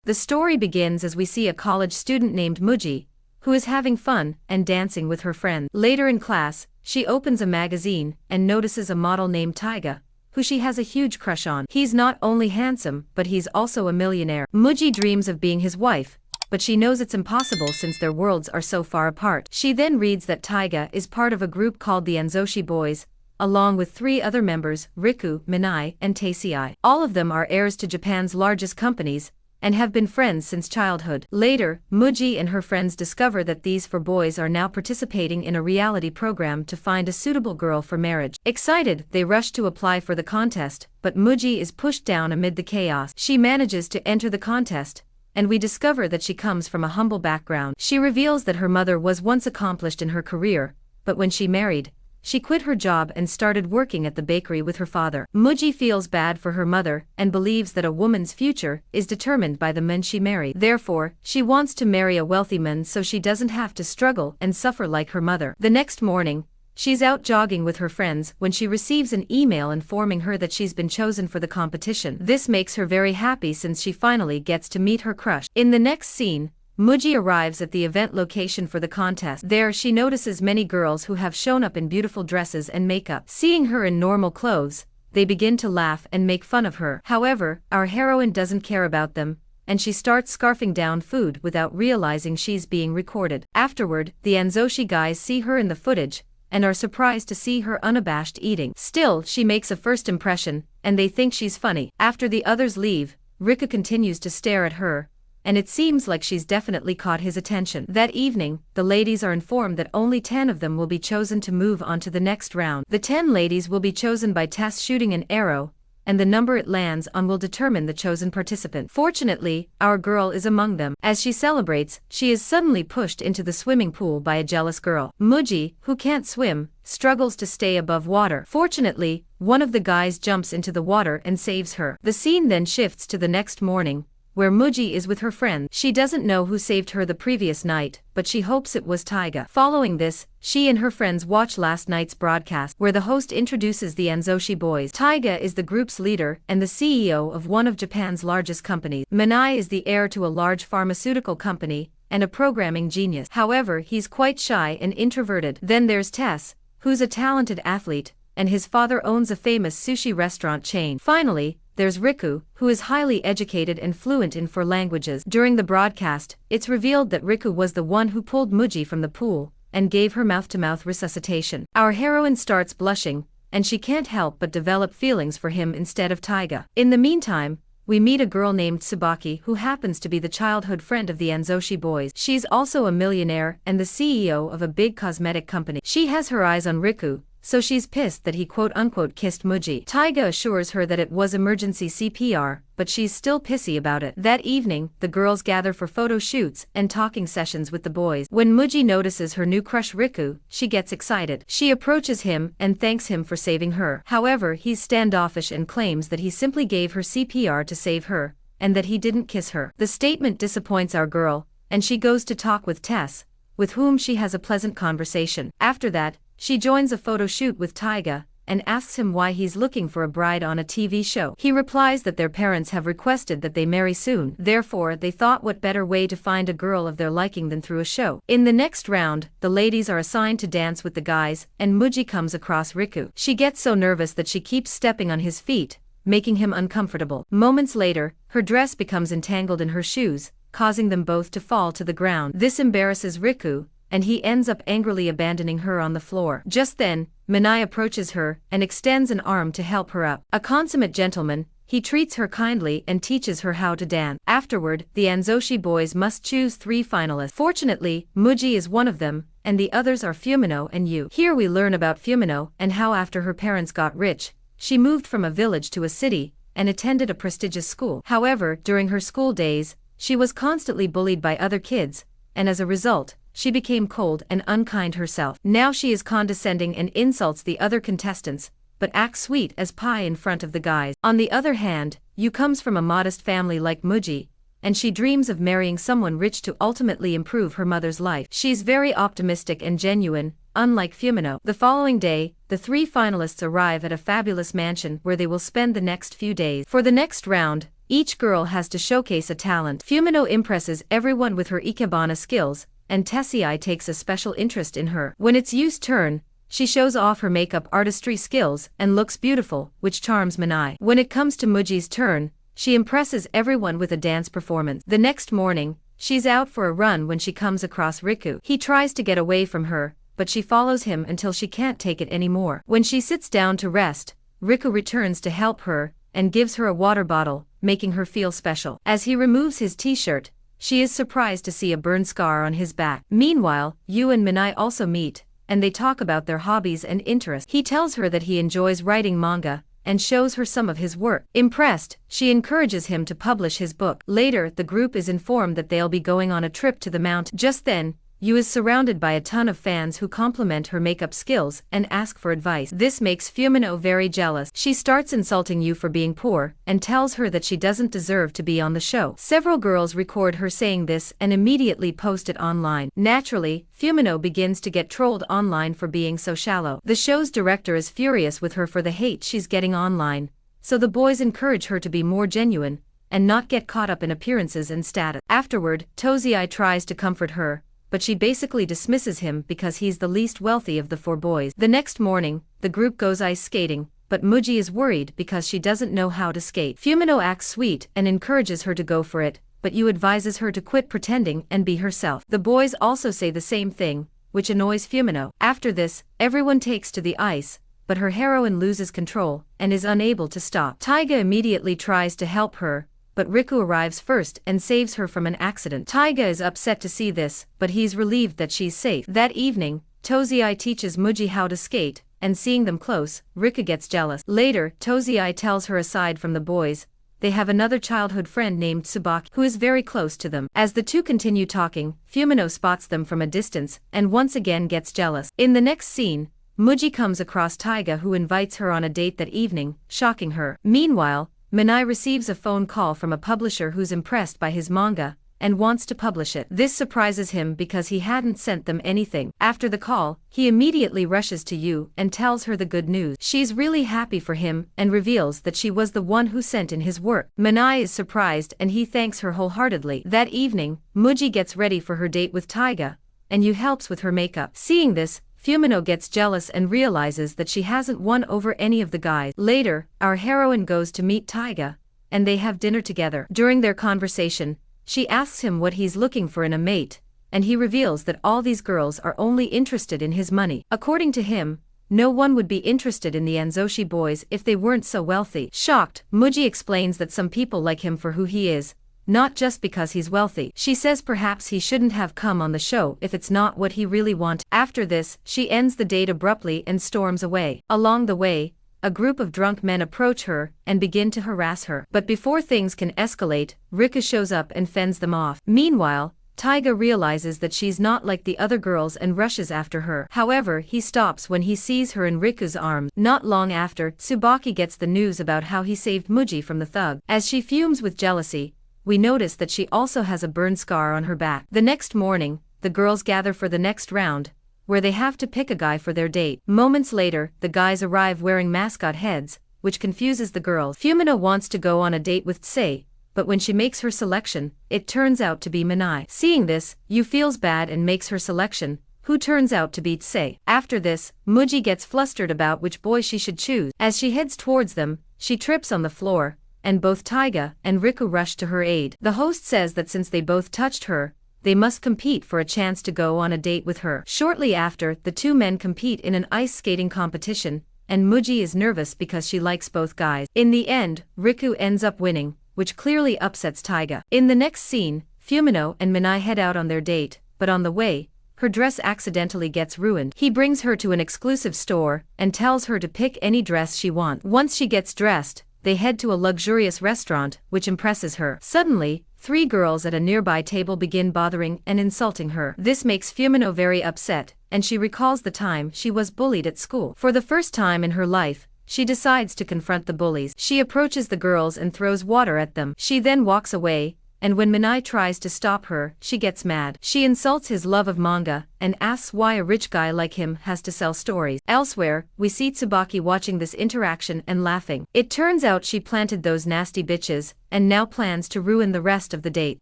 The story begins as we see a college student named Muji, who is having fun and dancing with her friends. Later in class, she opens a magazine and notices a model named Taiga, who she has a huge crush on. He's not only handsome, but he's also a millionaire. Muji dreams of being his wife, but she knows it's impossible since their worlds are so far apart. She then reads that Taiga is part of a group called the Anzoshi Boys, along with 3 other members, Riku, Minai, and Taisei. All of them are heirs to Japan's largest companies, and have been friends since childhood. Later, Muji and her friends discover that these 4 boys are now participating in a reality program to find a suitable girl for marriage. Excited, they rush to apply for the contest, but Muji is pushed down amid the chaos. She manages to enter the contest, and we discover that she comes from a humble background. She reveals that her mother was once accomplished in her career, but when she married, she quit her job and started working at the bakery with her father. Muji feels bad for her mother and believes that a woman's future is determined by the men she marries. Therefore, she wants to marry a wealthy man so she doesn't have to struggle and suffer like her mother. The next morning, she's out jogging with her friends when she receives an email informing her that she's been chosen for the competition. This makes her very happy since she finally gets to meet her crush. In the next scene, Muji arrives at the event location for the contest. There she notices many girls who have shown up in beautiful dresses and makeup. Seeing her in normal clothes, they begin to laugh and make fun of her. However, our heroine doesn't care about them, and she starts scarfing down food without realizing she's being recorded. Afterward, the Anzoshi guys see her in the footage, and are surprised to see her unabashed eating. Still, she makes a first impression, and they think she's funny. After the others leave, Riku continues to stare at her, and it seems like she's definitely caught his attention. That evening, the ladies are informed that only 10 of them will be chosen to move on to the next round. The 10 ladies will be chosen by Tess shooting an arrow, and the number it lands on will determine the chosen participant. Fortunately, our girl is among them. As she celebrates, she is suddenly pushed into the swimming pool by a jealous girl. Muji, who can't swim, struggles to stay above water. Fortunately, one of the guys jumps into the water and saves her. The scene then shifts to the next morning, where Muji is with her friend. She doesn't know who saved her the previous night, but she hopes it was Taiga. Following this, she and her friends watch last night's broadcast, where the host introduces the Anzoshi Boys. Taiga is the group's leader and the CEO of one of Japan's largest companies. Minai is the heir to a large pharmaceutical company and a programming genius. However, he's quite shy and introverted. Then there's Tess, who's a talented athlete, and his father owns a famous sushi restaurant chain. Finally, there's Riku, who is highly educated and fluent in 4 languages. During the broadcast, it's revealed that Riku was the one who pulled Muji from the pool and gave her mouth-to-mouth resuscitation. Our heroine starts blushing, and she can't help but develop feelings for him instead of Taiga. In the meantime, we meet a girl named Tsubaki who happens to be the childhood friend of the Anzoshi Boys. She's also a millionaire and the CEO of a big cosmetic company. She has her eyes on Riku, so she's pissed that he quote-unquote kissed Muji. Taiga assures her that it was emergency CPR, but she's still pissy about it. That evening, the girls gather for photo shoots and talking sessions with the boys. When Muji notices her new crush Riku, she gets excited. She approaches him and thanks him for saving her. However, he's standoffish and claims that he simply gave her CPR to save her, and that he didn't kiss her. The statement disappoints our girl, and she goes to talk with Tess, with whom she has a pleasant conversation. After that, she joins a photo shoot with Taiga, and asks him why he's looking for a bride on a TV show. He replies that their parents have requested that they marry soon, therefore they thought what better way to find a girl of their liking than through a show. In the next round, the ladies are assigned to dance with the guys, and Muji comes across Riku. She gets so nervous that she keeps stepping on his feet, making him uncomfortable. Moments later, her dress becomes entangled in her shoes, causing them both to fall to the ground. This embarrasses Riku, and he ends up angrily abandoning her on the floor. Just then, Minai approaches her and extends an arm to help her up. A consummate gentleman, he treats her kindly and teaches her how to dance. Afterward, the Anzoshi Boys must choose 3 finalists. Fortunately, Muji is one of them, and the others are Fumino and Yu. Here we learn about Fumino and how after her parents got rich, she moved from a village to a city and attended a prestigious school. However, during her school days, she was constantly bullied by other kids, and as a result, she became cold and unkind herself. Now she is condescending and insults the other contestants, but acts sweet as pie in front of the guys. On the other hand, Yu comes from a modest family like Muji, and she dreams of marrying someone rich to ultimately improve her mother's life. She's very optimistic and genuine, unlike Fumino. The following day, the 3 finalists arrive at a fabulous mansion where they will spend the next few days. For the next round, Each girl has to showcase a talent. Fumino impresses everyone with her ikebana skills, and Tessii takes a special interest in her. When it's Yu's turn, she shows off her makeup artistry skills and looks beautiful, which charms Manai. When it comes to Muji's turn, she impresses everyone with a dance performance. The next morning, she's out for a run when she comes across Riku. He tries to get away from her, but she follows him until she can't take it anymore. When she sits down to rest, Riku returns to help her and gives her a water bottle, making her feel special. As he removes his t-shirt, she is surprised to see a burn scar on his back. Meanwhile, Yu and Manai also meet, and they talk about their hobbies and interests. He tells her that he enjoys writing manga, and shows her some of his work. Impressed, she encourages him to publish his book. Later, the group is informed that they'll be going on a trip to the mountain. Just then, Yu is surrounded by a ton of fans who compliment her makeup skills and ask for advice. This makes Fumino very jealous. She starts insulting Yu for being poor and tells her that she doesn't deserve to be on the show. Several girls record her saying this and immediately post it online. Naturally, Fumino begins to get trolled online for being so shallow. The show's director is furious with her for the hate she's getting online, so the boys encourage her to be more genuine and not get caught up in appearances and status. Afterward, Tozii tries to comfort her, but she basically dismisses him because he's the least wealthy of the 4 boys. The next morning, the group goes ice skating, but Muji is worried because she doesn't know how to skate. Fumino acts sweet and encourages her to go for it, but Yu advises her to quit pretending and be herself. The boys also say the same thing, which annoys Fumino. After this, everyone takes to the ice, but her heroine loses control and is unable to stop. Taiga immediately tries to help her, but Riku arrives first and saves her from an accident. Taiga is upset to see this, but he's relieved that she's safe. That evening, Tozii teaches Muji how to skate, and seeing them close, Riku gets jealous. Later, Tozii tells her aside from the boys, they have another childhood friend named Tsubaki who is very close to them. As the two continue talking, Fumino spots them from a distance and once again gets jealous. In the next scene, Muji comes across Taiga who invites her on a date that evening, shocking her. Meanwhile, Manai receives a phone call from a publisher who's impressed by his manga and wants to publish it. This surprises him because he hadn't sent them anything. After the call, he immediately rushes to Yu and tells her the good news. She's really happy for him and reveals that she was the one who sent in his work. Manai is surprised and he thanks her wholeheartedly. That evening, Muji gets ready for her date with Taiga, and Yu helps with her makeup. Seeing this, Fumino gets jealous and realizes that she hasn't won over any of the guys. Later, our heroine goes to meet Taiga, and they have dinner together. During their conversation, she asks him what he's looking for in a mate, and he reveals that all these girls are only interested in his money. According to him, no one would be interested in the Anzoshi boys if they weren't so wealthy. Shocked, Muji explains that some people like him for who he is, not just because he's wealthy. She says perhaps he shouldn't have come on the show if it's not what he really wants. After this, she ends the date abruptly and storms away. Along the way, a group of drunk men approach her and begin to harass her. But before things can escalate, Riku shows up and fends them off. Meanwhile, Taiga realizes that she's not like the other girls and rushes after her. However, he stops when he sees her in Riku's arms. Not long after, Tsubaki gets the news about how he saved Muji from the thug. As she fumes with jealousy, we notice that she also has a burn scar on her back. The next morning, the girls gather for the next round, where they have to pick a guy for their date. Moments later, the guys arrive wearing mascot heads, which confuses the girls. Fumino wants to go on a date with Tsei, but when she makes her selection, it turns out to be Manai. Seeing this, Yu feels bad and makes her selection, who turns out to be Tsei. After this, Muji gets flustered about which boy she should choose. As she heads towards them, she trips on the floor, and both Taiga and Riku rush to her aid. The host says that since they both touched her, they must compete for a chance to go on a date with her. Shortly after, the two men compete in an ice skating competition, and Muji is nervous because she likes both guys. In the end, Riku ends up winning, which clearly upsets Taiga. In the next scene, Fumino and Manai head out on their date, but on the way, her dress accidentally gets ruined. He brings her to an exclusive store and tells her to pick any dress she wants. Once she gets dressed, they head to a luxurious restaurant, which impresses her. Suddenly, 3 girls at a nearby table begin bothering and insulting her. This makes Fumino very upset, and she recalls the time she was bullied at school. For the first time in her life, she decides to confront the bullies. She approaches the girls and throws water at them. She then walks away, and when Minai tries to stop her, she gets mad. She insults his love of manga, and asks why a rich guy like him has to sell stories. Elsewhere, we see Tsubaki watching this interaction and laughing. It turns out she planted those nasty bitches, and now plans to ruin the rest of the date.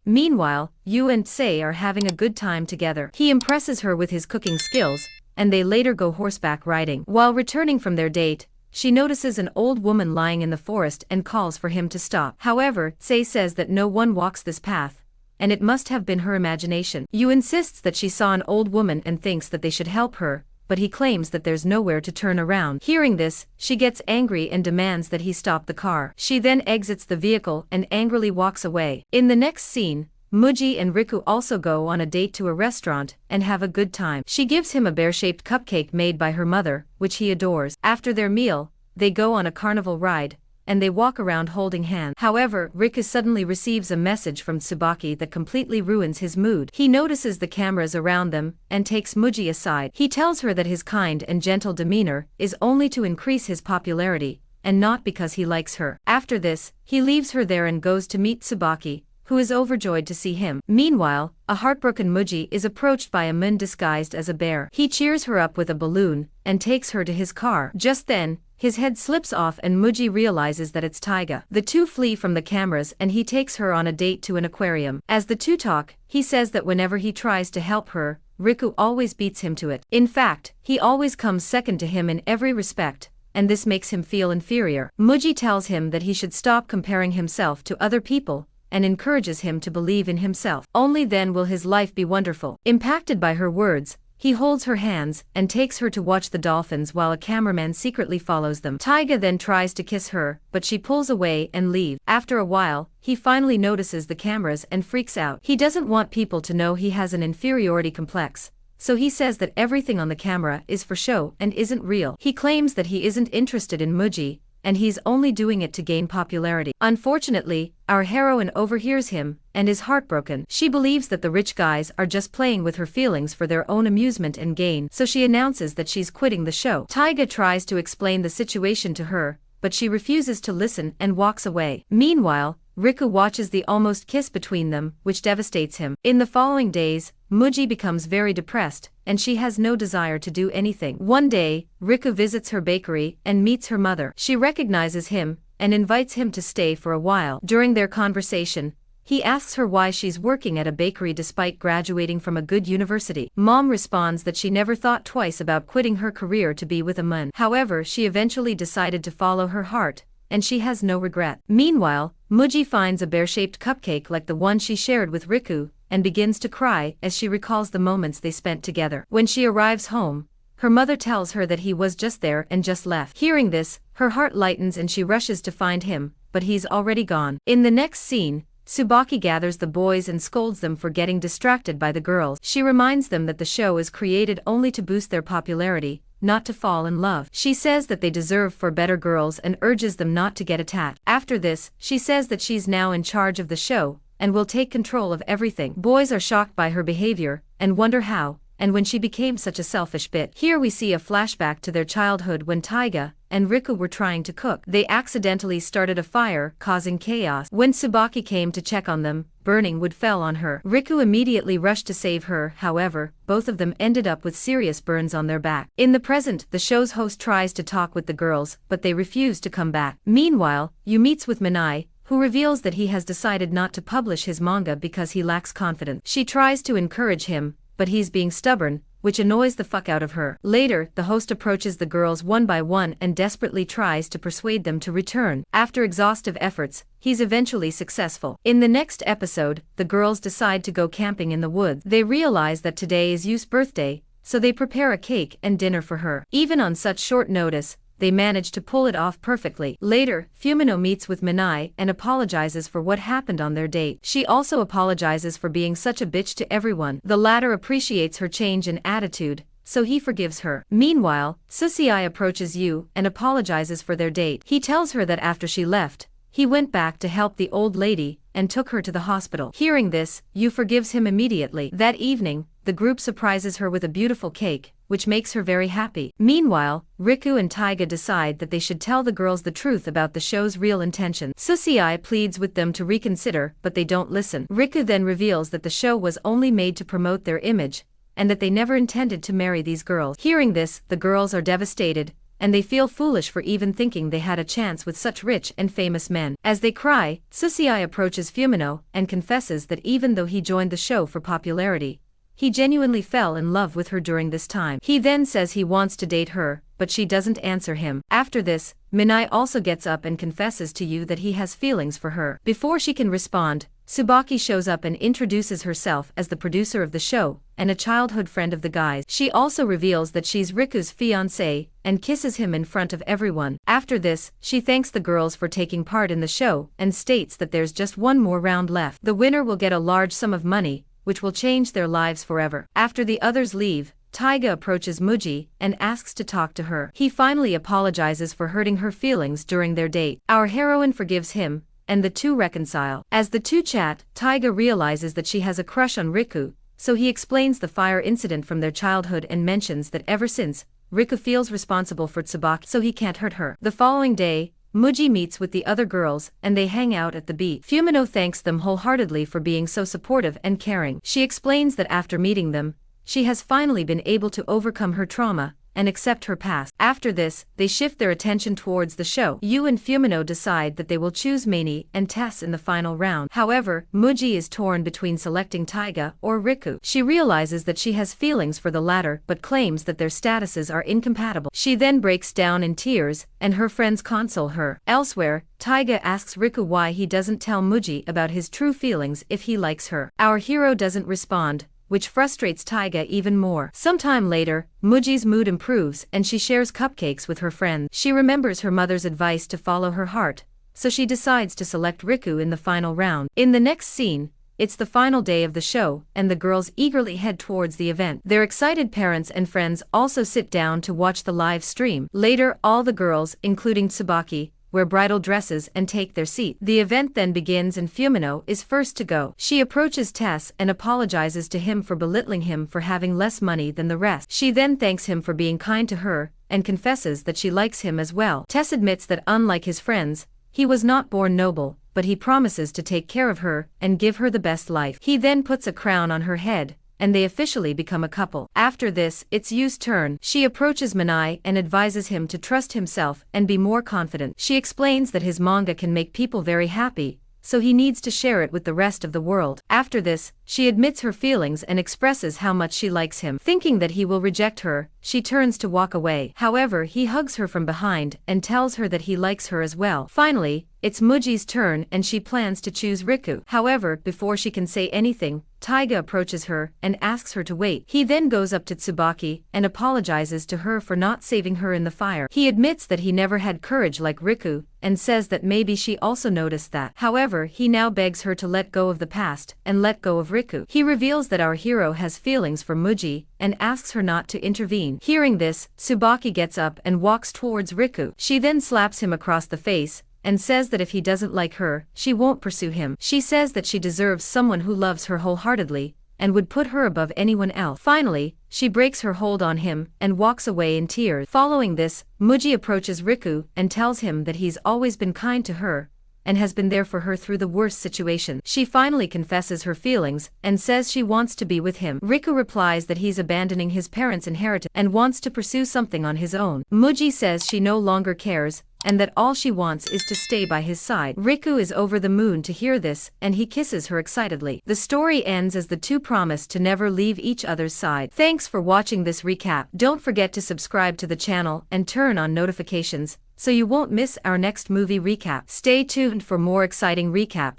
Meanwhile, Yu and Sei are having a good time together. He impresses her with his cooking skills, and they later go horseback riding. While returning from their date, she notices an old woman lying in the forest and calls for him to stop. However, Sei says that no one walks this path, and it must have been her imagination. Yu insists that she saw an old woman and thinks that they should help her, but he claims that there's nowhere to turn around. Hearing this, she gets angry and demands that he stop the car. She then exits the vehicle and angrily walks away. In the next scene, Muji and Riku also go on a date to a restaurant and have a good time. She gives him a bear-shaped cupcake made by her mother, which he adores. After their meal, they go on a carnival ride, and they walk around holding hands. However, Riku suddenly receives a message from Tsubaki that completely ruins his mood. He notices the cameras around them and takes Muji aside. He tells her that his kind and gentle demeanor is only to increase his popularity, and not because he likes her. After this, he leaves her there and goes to meet Tsubaki, who is overjoyed to see him. Meanwhile, a heartbroken Muji is approached by a man disguised as a bear. He cheers her up with a balloon and takes her to his car. Just then, his head slips off and Muji realizes that it's Taiga. The two flee from the cameras and he takes her on a date to an aquarium. As the two talk, he says that whenever he tries to help her, Riku always beats him to it. In fact, he always comes second to him in every respect, and this makes him feel inferior. Muji tells him that he should stop comparing himself to other people, and encourages him to believe in himself. Only then will his life be wonderful. Impacted by her words, he holds her hands and takes her to watch the dolphins while a cameraman secretly follows them. Taiga then tries to kiss her, but she pulls away and leaves. After a while, he finally notices the cameras and freaks out. He doesn't want people to know he has an inferiority complex, so he says that everything on the camera is for show and isn't real. He claims that he isn't interested in Muji, and he's only doing it to gain popularity. Unfortunately, our heroine overhears him and is heartbroken. She believes that the rich guys are just playing with her feelings for their own amusement and gain, so she announces that she's quitting the show. Taiga tries to explain the situation to her, but she refuses to listen and walks away. Meanwhile, Riku watches the almost kiss between them, which devastates him. In the following days, Muji becomes very depressed, and she has no desire to do anything. One day, Riku visits her bakery and meets her mother. She recognizes him and invites him to stay for a while. During their conversation, he asks her why she's working at a bakery despite graduating from a good university. Mom responds that she never thought twice about quitting her career to be with a man. However, she eventually decided to follow her heart, and she has no regret. Meanwhile, Muji finds a bear-shaped cupcake like the one she shared with Riku, and begins to cry as she recalls the moments they spent together. When she arrives home, her mother tells her that he was just there and just left. Hearing this, her heart lightens and she rushes to find him, but he's already gone. In the next scene, Tsubaki gathers the boys and scolds them for getting distracted by the girls. She reminds them that the show is created only to boost their popularity, not to fall in love. She says that they deserve for better girls and urges them not to get attached. After this, she says that she's now in charge of the show, and will take control of everything. Boys are shocked by her behavior, and wonder how, and when she became such a selfish bitch. Here we see a flashback to their childhood when Taiga and Riku were trying to cook. They accidentally started a fire, causing chaos. When Tsubaki came to check on them, burning wood fell on her. Riku immediately rushed to save her, however, both of them ended up with serious burns on their back. In the present, the show's host tries to talk with the girls, but they refuse to come back. Meanwhile, Yu meets with Minai, who reveals that he has decided not to publish his manga because he lacks confidence. She tries to encourage him, but he's being stubborn, which annoys the fuck out of her. Later, the host approaches the girls one by one and desperately tries to persuade them to return. After exhaustive efforts, he's eventually successful. In the next episode, the girls decide to go camping in the woods. They realize that today is Yu's birthday, so they prepare a cake and dinner for her. Even on such short notice, they manage to pull it off perfectly. Later, Fumino meets with Minai and apologizes for what happened on their date. She also apologizes for being such a bitch to everyone. The latter appreciates her change in attitude, so he forgives her. Meanwhile, Susiai approaches Yu and apologizes for their date. He tells her that after she left, he went back to help the old lady and took her to the hospital. Hearing this, Yu forgives him immediately. That evening, the group surprises her with a beautiful cake, which makes her very happy. Meanwhile, Riku and Taiga decide that they should tell the girls the truth about the show's real intention. Susie pleads with them to reconsider, but they don't listen. Riku then reveals that the show was only made to promote their image, and that they never intended to marry these girls. Hearing this, the girls are devastated, and they feel foolish for even thinking they had a chance with such rich and famous men. As they cry, Susie approaches Fumino and confesses that even though he joined the show for popularity, he genuinely fell in love with her during this time. He then says he wants to date her, but she doesn't answer him. After this, Minai also gets up and confesses to Yu that he has feelings for her. Before she can respond, Tsubaki shows up and introduces herself as the producer of the show and a childhood friend of the guys. She also reveals that she's Riku's fiancé and kisses him in front of everyone. After this, she thanks the girls for taking part in the show and states that there's just one more round left. The winner will get a large sum of money, which will change their lives forever. After the others leave, Taiga approaches Muji and asks to talk to her. He finally apologizes for hurting her feelings during their date. Our heroine forgives him, and the two reconcile. As the two chat, Taiga realizes that she has a crush on Riku, so he explains the fire incident from their childhood and mentions that ever since, Riku feels responsible for Tsubaki, so he can't hurt her. The following day, Muji meets with the other girls and they hang out at the beach. Fumino thanks them wholeheartedly for being so supportive and caring. She explains that after meeting them, she has finally been able to overcome her trauma and accept her past. After this, they shift their attention towards the show. Yu and Fumino decide that they will choose Maini and Tess in the final round. However, Muji is torn between selecting Taiga or Riku. She realizes that she has feelings for the latter but claims that their statuses are incompatible. She then breaks down in tears, and her friends console her. Elsewhere, Taiga asks Riku why he doesn't tell Muji about his true feelings if he likes her. Our hero doesn't respond, which frustrates Taiga even more. Sometime later, Muji's mood improves and she shares cupcakes with her friends. She remembers her mother's advice to follow her heart, so she decides to select Riku in the final round. In the next scene, it's the final day of the show and the girls eagerly head towards the event. Their excited parents and friends also sit down to watch the live stream. Later, all the girls, including Tsubaki, wear bridal dresses and take their seat. The event then begins and Fumino is first to go. She approaches Tess and apologizes to him for belittling him for having less money than the rest. She then thanks him for being kind to her and confesses that she likes him as well. Tess admits that unlike his friends, he was not born noble, but he promises to take care of her and give her the best life. He then puts a crown on her head, and they officially become a couple. After this, it's Yu's turn. She approaches Minai and advises him to trust himself and be more confident. She explains that his manga can make people very happy, so he needs to share it with the rest of the world. After this, she admits her feelings and expresses how much she likes him. Thinking that he will reject her, she turns to walk away. However, he hugs her from behind and tells her that he likes her as well. Finally, it's Muji's turn and she plans to choose Riku. However, before she can say anything, Taiga approaches her and asks her to wait. He then goes up to Tsubaki and apologizes to her for not saving her in the fire. He admits that he never had courage like Riku and says that maybe she also noticed that. However, he now begs her to let go of the past and let go of Riku. He reveals that our hero has feelings for Muji and asks her not to intervene. Hearing this, Tsubaki gets up and walks towards Riku. She then slaps him across the face and says that if he doesn't like her, she won't pursue him. She says that she deserves someone who loves her wholeheartedly and would put her above anyone else. Finally, she breaks her hold on him and walks away in tears. Following this, Muji approaches Riku and tells him that he's always been kind to her and has been there for her through the worst situation. She finally confesses her feelings and says she wants to be with him. Riku replies that he's abandoning his parents' inheritance and wants to pursue something on his own. Muji says she no longer cares and that all she wants is to stay by his side. Riku is over the moon to hear this and he kisses her excitedly. The story ends as the two promise to never leave each other's side. Thanks for watching this recap. Don't forget to subscribe to the channel and turn on notifications so you won't miss our next movie recap. Stay tuned for more exciting recaps.